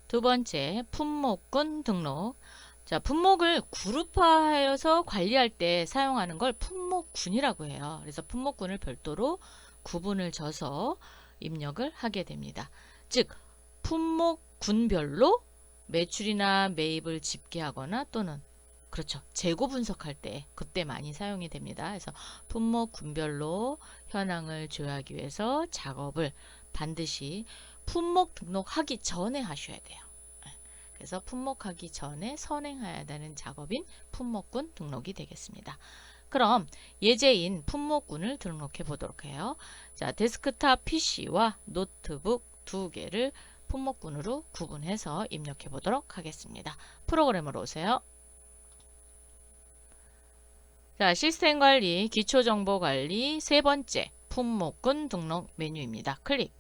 두 번째, 품목군 등록. 자, 품목을 그룹화하여서 관리할 때 사용하는 걸 품목군이라고 해요. 그래서 품목군을 별도로 구분을 져서 입력을 하게 됩니다. 즉, 품목군별로 매출이나 매입을 집계하거나 또는 그렇죠. 재고 분석할 때 그때 많이 사용이 됩니다. 그래서 품목군별로 현황을 조회하기 위해서 작업을 반드시 품목 등록하기 전에 하셔야 돼요. 그래서 품목하기 전에 선행해야 되는 작업인 품목군 등록이 되겠습니다. 그럼 예제인 품목군을 등록해 보도록 해요. 자, 데스크탑 PC와 노트북 두 개를 품목군으로 구분해서 입력해 보도록 하겠습니다. 프로그램으로 오세요. 자, 시스템 관리, 기초정보 관리 세 번째 품목군 등록 메뉴입니다. 클릭.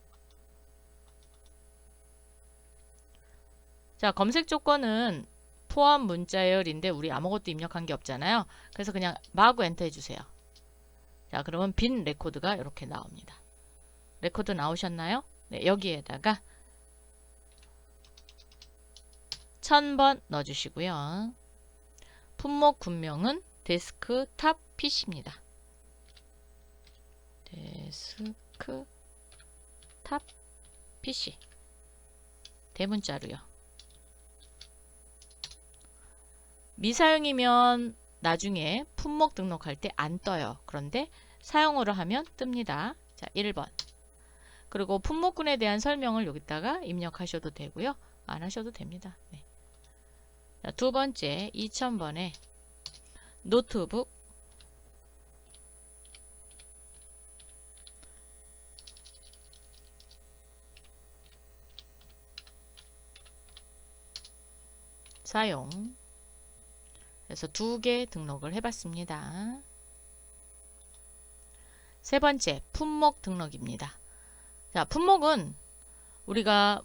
자, 검색 조건은 포함 문자열인데 우리 아무것도 입력한 게 없잖아요. 그래서 그냥 마구 엔터 해주세요. 자, 그러면 빈 레코드가 이렇게 나옵니다. 레코드 나오셨나요? 네, 여기에다가 1000번 넣어주시고요. 품목 군명은 데스크탑 PC입니다. 데스크탑 PC 대문자로요. 미사용이면 나중에 품목 등록할 때 안 떠요. 그런데 사용으로 하면 뜹니다. 자, 1번. 그리고 품목군에 대한 설명을 여기다가 입력하셔도 되고요. 안 하셔도 됩니다. 네. 자, 두 번째 2000번에 노트북 사용. 그래서 두 개 등록을 해봤습니다. 세 번째 품목 등록입니다. 자, 품목은 우리가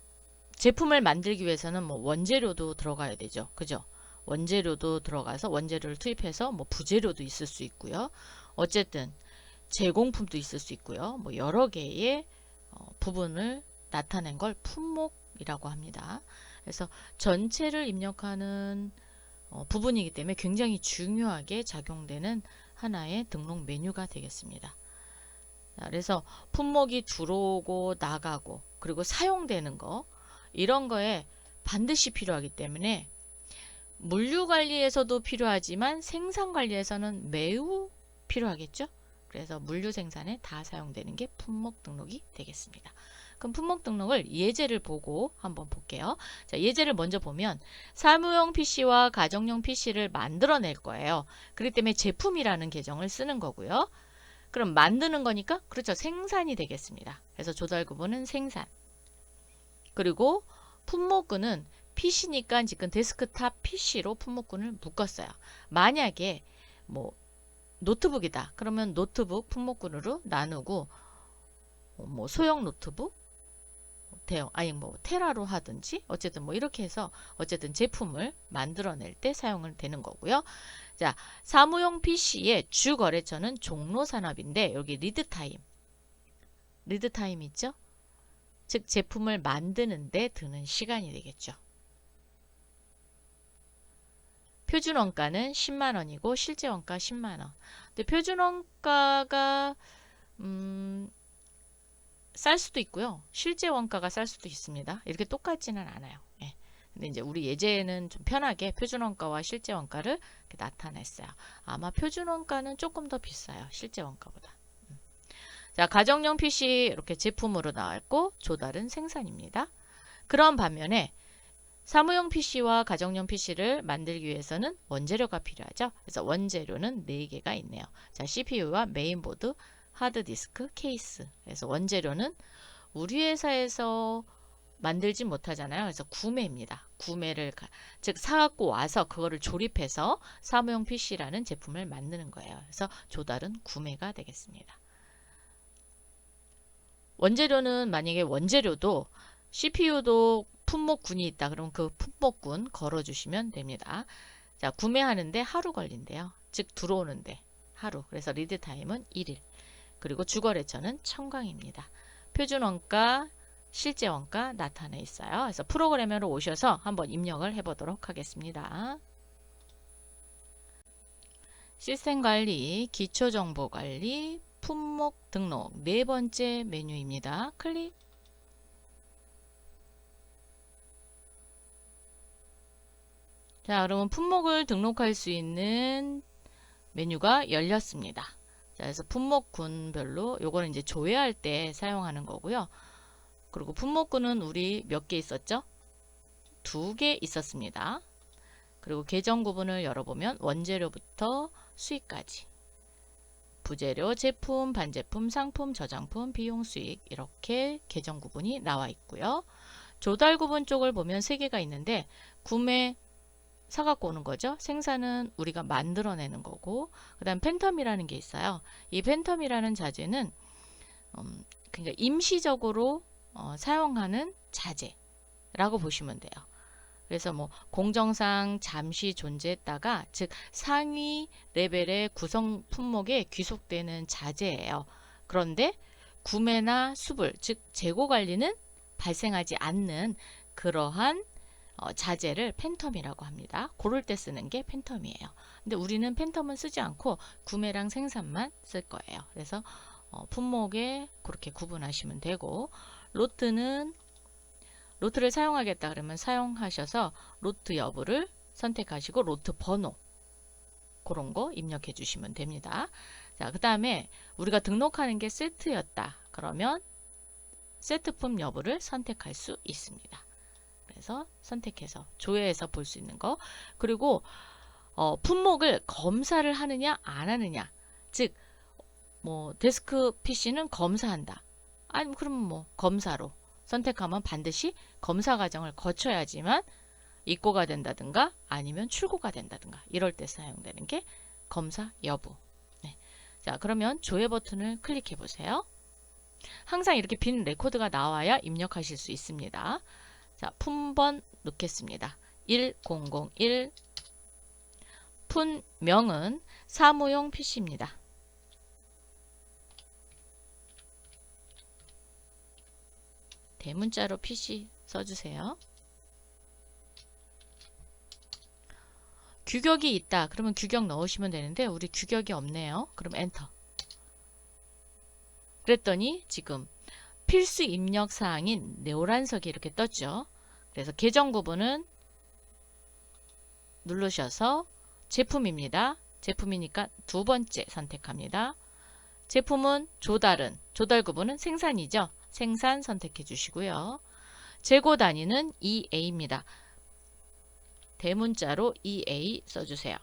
제품을 만들기 위해서는 뭐 원재료도 들어가야 되죠. 그죠? 원재료도 들어가서 원재료를 투입해서 뭐 부재료도 있을 수 있고요. 어쨌든 제공품도 있을 수 있고요. 뭐 여러 개의 부분을 나타낸 걸 품목이라고 합니다. 그래서 전체를 입력하는 부분이기 때문에 굉장히 중요하게 작용되는 하나의 등록 메뉴가 되겠습니다. 자, 그래서 품목이 들어오고 나가고 그리고 사용되는 거 이런 거에 반드시 필요하기 때문에 물류 관리에서도 필요하지만 생산 관리에서는 매우 필요하겠죠. 그래서 물류 생산에 다 사용되는 게 품목 등록이 되겠습니다. 그럼 품목 등록을 예제를 보고 한번 볼게요. 자, 예제를 먼저 보면 사무용 PC와 가정용 PC를 만들어낼 거예요. 그렇기 때문에 제품이라는 계정을 쓰는 거고요. 그럼 만드는 거니까 그렇죠. 생산이 되겠습니다. 그래서 조달 구분은 생산. 그리고 품목군은 PC니까 지금 데스크탑 PC로 품목군을 묶었어요. 만약에 뭐 노트북이다. 그러면 노트북 품목군으로 나누고 뭐 소형 노트북 대형 아니 뭐 테라로 하든지 어쨌든 뭐 이렇게 해서 어쨌든 제품을 만들어낼 때 사용을 되는 거고요. 자, 사무용 PC의 주 거래처는 종로 산업인데 여기 리드타임 있죠? 즉 제품을 만드는데 드는 시간이 되겠죠. 표준 원가는 10만 원이고 실제 원가 10만 원. 근데 표준 원가가 쌀 수도 있고요. 실제 원가가 쌀 수도 있습니다. 이렇게 똑같지는 않아요. 예. 근데 이제 우리 예제는 좀 편하게 표준 원가와 실제 원가를 이렇게 나타냈어요. 아마 표준 원가는 조금 더 비싸요. 실제 원가보다. 자, 가정용 PC 이렇게 제품으로 나왔고 조달은 생산입니다. 그런 반면에 사무용 PC와 가정용 PC를 만들기 위해서는 원재료가 필요하죠. 그래서 원재료는 4개가 있네요. 자, CPU와 메인보드, 하드디스크, 케이스. 그래서 원재료는 우리 회사에서 만들지 못하잖아요. 그래서 구매입니다. 구매를 즉 사갖고 와서 그거를 조립해서 사무용 PC라는 제품을 만드는 거예요. 그래서 조달은 구매가 되겠습니다. 원재료는 만약에 원재료도 CPU도 품목군이 있다. 그럼 그 품목군 걸어주시면 됩니다. 자, 구매하는데 하루 걸린대요. 즉 들어오는데 하루. 그래서 리드타임은 1일. 그리고 주거래처는 청강입니다. 표준원가 실제 원가 나타나 있어요. 그래서 프로그램으로 오셔서 한번 입력을 해보도록 하겠습니다. 시스템 관리, 기초 정보 관리, 품목 등록 네 번째 메뉴입니다. 클릭. 자, 그러면 품목을 등록할 수 있는 메뉴가 열렸습니다. 자, 그래서 품목군별로 요거는 이제 조회할 때 사용하는 거고요. 그리고 품목군은 우리 몇 개 있었죠? 2개 있었습니다. 그리고 계정 구분을 열어보면 원재료부터 수익까지 부재료, 제품, 반제품, 상품, 저장품, 비용, 수익 이렇게 계정 구분이 나와 있고요. 조달 구분 쪽을 보면 3개가 있는데 구매 사갖고 오는 거죠. 생산은 우리가 만들어내는 거고 그 다음 팬텀이라는 게 있어요. 이 팬텀이라는 자재는 그러니까 임시적으로 사용하는 자재라고 보시면 돼요. 그래서 뭐 공정상 잠시 존재했다가 즉 상위 레벨의 구성 품목에 귀속되는 자재예요. 그런데 구매나 수불 즉 재고 관리는 발생하지 않는 그러한 자재를 팬텀이라고 합니다. 고를 때 쓰는 게 팬텀이에요. 근데 우리는 팬텀은 쓰지 않고 구매랑 생산만 쓸 거예요. 그래서 품목에 그렇게 구분하시면 되고 로트를 사용하겠다 그러면 사용하셔서 로트 여부를 선택하시고 로트 번호 그런 거 입력해 주시면 됩니다. 자, 그 다음에 우리가 등록하는 게 세트였다. 그러면 세트품 여부를 선택할 수 있습니다. 그래서 선택해서 조회해서 볼 수 있는 거. 그리고 품목을 검사를 하느냐 안 하느냐. 즉 뭐 데스크 PC는 검사한다. 아니면 그럼 뭐 검사로 선택하면 반드시 검사 과정을 거쳐야지만 입고가 된다든가 아니면 출고가 된다든가 이럴 때 사용되는 게 검사 여부. 네. 자, 그러면 조회 버튼을 클릭해 보세요. 항상 이렇게 빈 레코드가 나와야 입력하실 수 있습니다. 자, 품번 넣겠습니다. 1001 품명은 사무용 PC입니다. 대문자로 PC 써주세요. 규격이 있다. 그러면 규격 넣으시면 되는데 우리 규격이 없네요. 그럼 엔터. 그랬더니 지금 필수 입력 사항인 노란색이 이렇게 떴죠. 그래서 계정 구분은 누르셔서 제품입니다. 제품이니까 2번째 선택합니다. 제품은 조달 구분은 생산이죠. 생산 선택해 주시고요. 재고 단위는 EA입니다. 대문자로 EA 써주세요.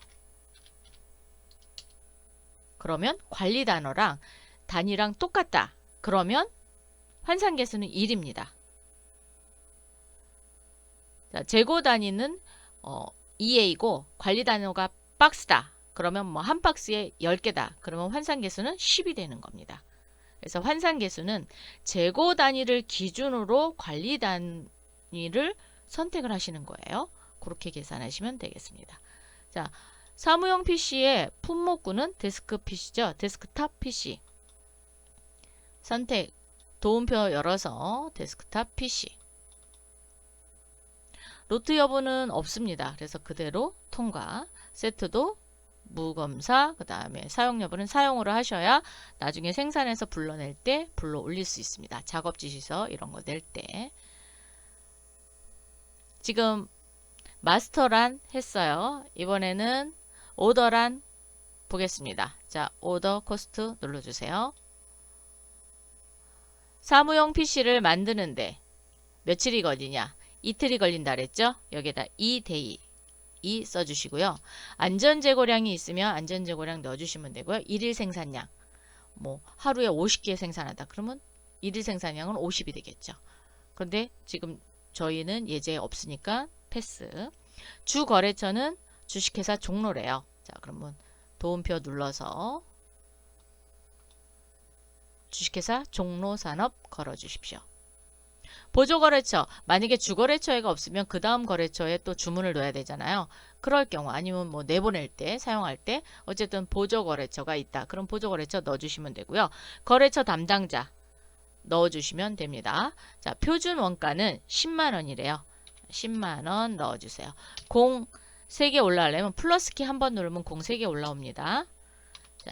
그러면 관리 단위랑 똑같다. 그러면 환산 개수는 1입니다. 자, 재고 단위는 EA고 관리 단위가 박스다. 그러면 뭐 한 박스에 10개다. 그러면 환산 개수는 10이 되는 겁니다. 그래서 환산 개수는 재고 단위를 기준으로 관리 단위를 선택을 하시는 거예요. 그렇게 계산하시면 되겠습니다. 자, 사무용 PC의 품목군은 데스크 PC죠. 데스크탑 PC. 선택, 도움표 열어서 데스크탑 PC. 로트 여부는 없습니다. 그래서 그대로 통과. 세트도 무검사, 그 다음에 사용 여부는 사용으로 하셔야 나중에 생산해서 불러낼 때 불러 올릴 수 있습니다. 작업 지시서 이런 거 낼 때. 지금 마스터란 했어요. 이번에는 오더란 보겠습니다. 자, 오더 코스트 눌러주세요. 사무용 PC를 만드는데 며칠이 걸리냐? 이틀이 걸린다 그랬죠? 여기에다 2day 써주시고요. 안전재고량이 있으면 안전재고량 넣어주시면 되고요. 1일 생산량 뭐 하루에 50개 생산한다. 그러면 1일 생산량은 50이 되겠죠. 그런데 지금 저희는 예제 없으니까 패스. 주거래처는 주식회사 종로래요. 자, 그러면 도움표 눌러서 주식회사 종로산업 걸어주십시오. 보조거래처, 만약에 주거래처가 없으면 그 다음 거래처에 또 주문을 넣어야 되잖아요. 그럴 경우 아니면 뭐 내보낼 때 사용할 때 어쨌든 보조거래처가 있다. 그럼 보조거래처 넣어주시면 되고요. 거래처 담당자 넣어주시면 됩니다. 자, 표준 원가는 10만원이래요. 10만원 넣어주세요. 공 3개 올라가려면 플러스키 한번 누르면 공 3개 올라옵니다. 자,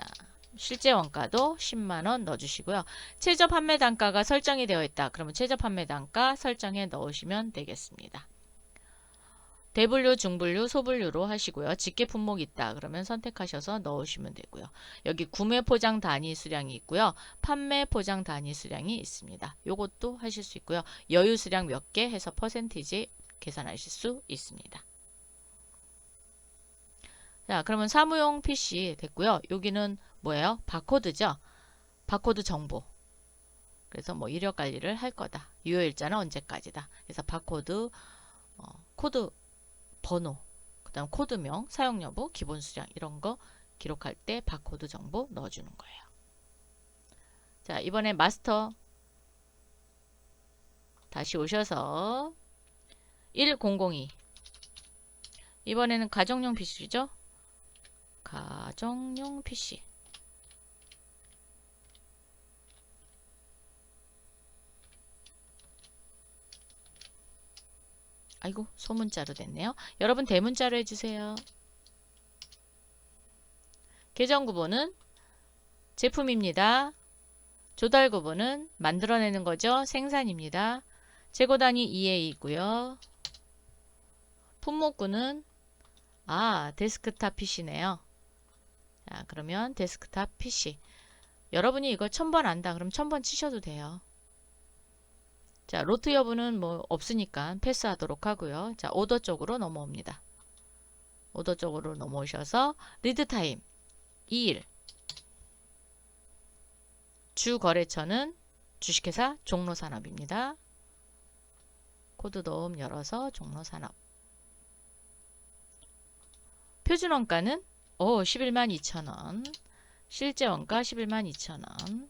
실제 원가도 10만원 넣어주시고요. 최저 판매 단가가 설정이 되어 있다. 그러면 최저 판매 단가 설정해 넣으시면 되겠습니다. 대분류, 중분류, 소분류로 하시고요. 직계 품목 있다. 그러면 선택하셔서 넣으시면 되고요. 여기 구매 포장 단위 수량이 있고요. 판매 포장 단위 수량이 있습니다. 요것도 하실 수 있고요. 여유 수량 몇 개 해서 퍼센티지 계산하실 수 있습니다. 자, 그러면 사무용 PC 됐고요. 여기는 뭐예요? 바코드죠. 바코드 정보. 그래서 뭐 이력 관리를 할 거다. 유효일자는 언제까지다. 그래서 바코드 코드 번호, 그 다음 코드명, 사용 여부, 기본 수량 이런 거 기록할 때 바코드 정보 넣어주는 거예요. 자, 이번에 마스터 다시 오셔서 1002 이번에는 가정용 PC죠. 가정용 PC 아이고 소문자로 됐네요. 여러분 대문자로 해주세요. 계정 구분은 제품입니다. 조달 구분은 만들어내는 거죠. 생산입니다. 재고 단위 EA이고요. 품목군은 데스크탑 PC네요. 자, 그러면 데스크탑 PC. 여러분이 이거 1000번 안다. 그럼 1000번 치셔도 돼요. 자, 로트 여부는 뭐 없으니까 패스하도록 하고요. 자, 오더 쪽으로 넘어옵니다. 오더 쪽으로 넘어오셔서 리드 타임 2일. 주 거래처는 주식회사 종로산업입니다. 코드 도움 열어서 종로산업. 표준 원가는 11만 2천원. 실제 원가 11만 2천원.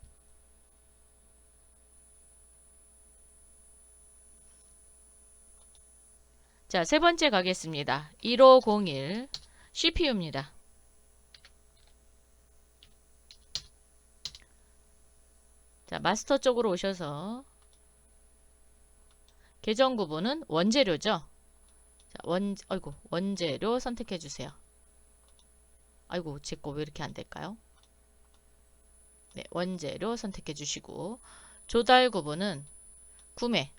자, 세 번째 가겠습니다. 1501 CPU입니다. 자, 마스터 쪽으로 오셔서 계정 구분은 원재료죠. 자, 원재료 선택해 주세요. 아이고, 제 거 왜 이렇게 안 될까요? 네, 원재료 선택해 주시고 조달 구분은 구매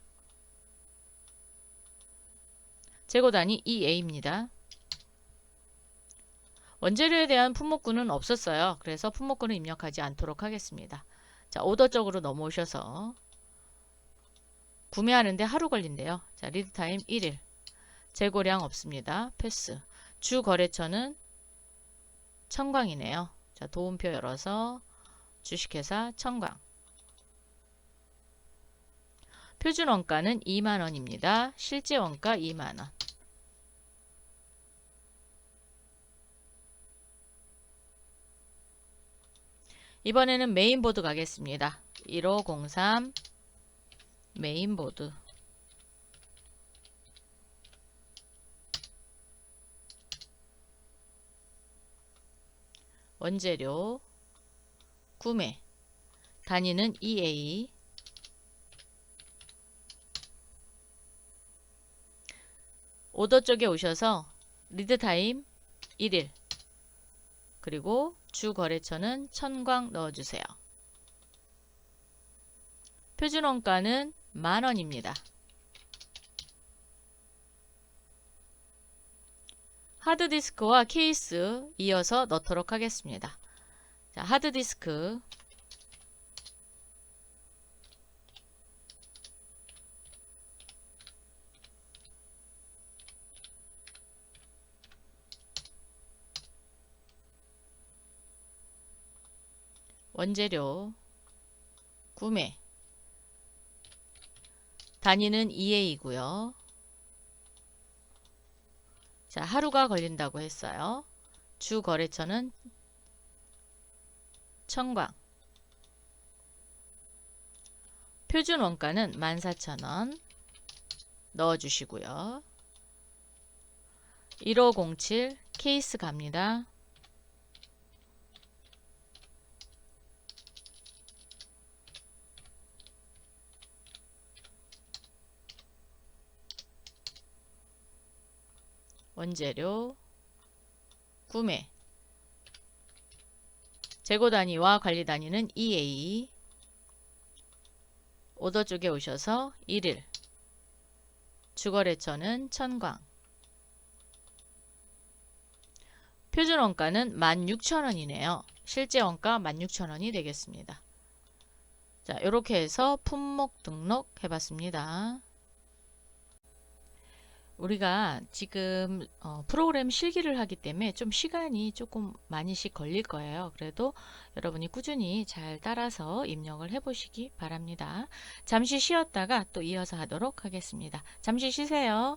재고 단위 EA입니다. 원재료에 대한 품목군은 없었어요. 그래서 품목군을 입력하지 않도록 하겠습니다. 자, 오더 쪽으로 넘어오셔서 구매하는데 하루 걸린대요. 자, 리드타임 1일. 재고량 없습니다. 패스. 주 거래처는 청광이네요. 자, 도움표 열어서 주식회사 청광. 표준 원가는 2만원입니다. 실제 원가 2만원. 이번에는 메인보드 가겠습니다. 1503 메인보드. 원재료 구매 단위는 EA. 오더 쪽에 오셔서 리드타임 1일 그리고 주 거래처는 청광 넣어주세요. 표준 원가는 만원입니다. 하드디스크와 케이스 이어서 넣도록 하겠습니다. 자, 하드디스크 원재료 구매 단위는 EA이고요. 자, 하루가 걸린다고 했어요. 주 거래처는 청광. 표준 원가는 14,000원 넣어주시고요. 1507 케이스 갑니다. 원재료, 구매, 재고 단위와 관리 단위는 EA, 오더 쪽에 오셔서 1일, 주거래처는 천광, 표준 원가는 16,000원이네요. 실제 원가 16,000원이 되겠습니다. 자, 이렇게 해서 품목 등록 해봤습니다. 우리가 지금 프로그램 실기를 하기 때문에 좀 시간이 조금 많이씩 걸릴 거예요. 그래도 여러분이 꾸준히 잘 따라서 입력을 해보시기 바랍니다. 잠시 쉬었다가 또 이어서 하도록 하겠습니다. 잠시 쉬세요.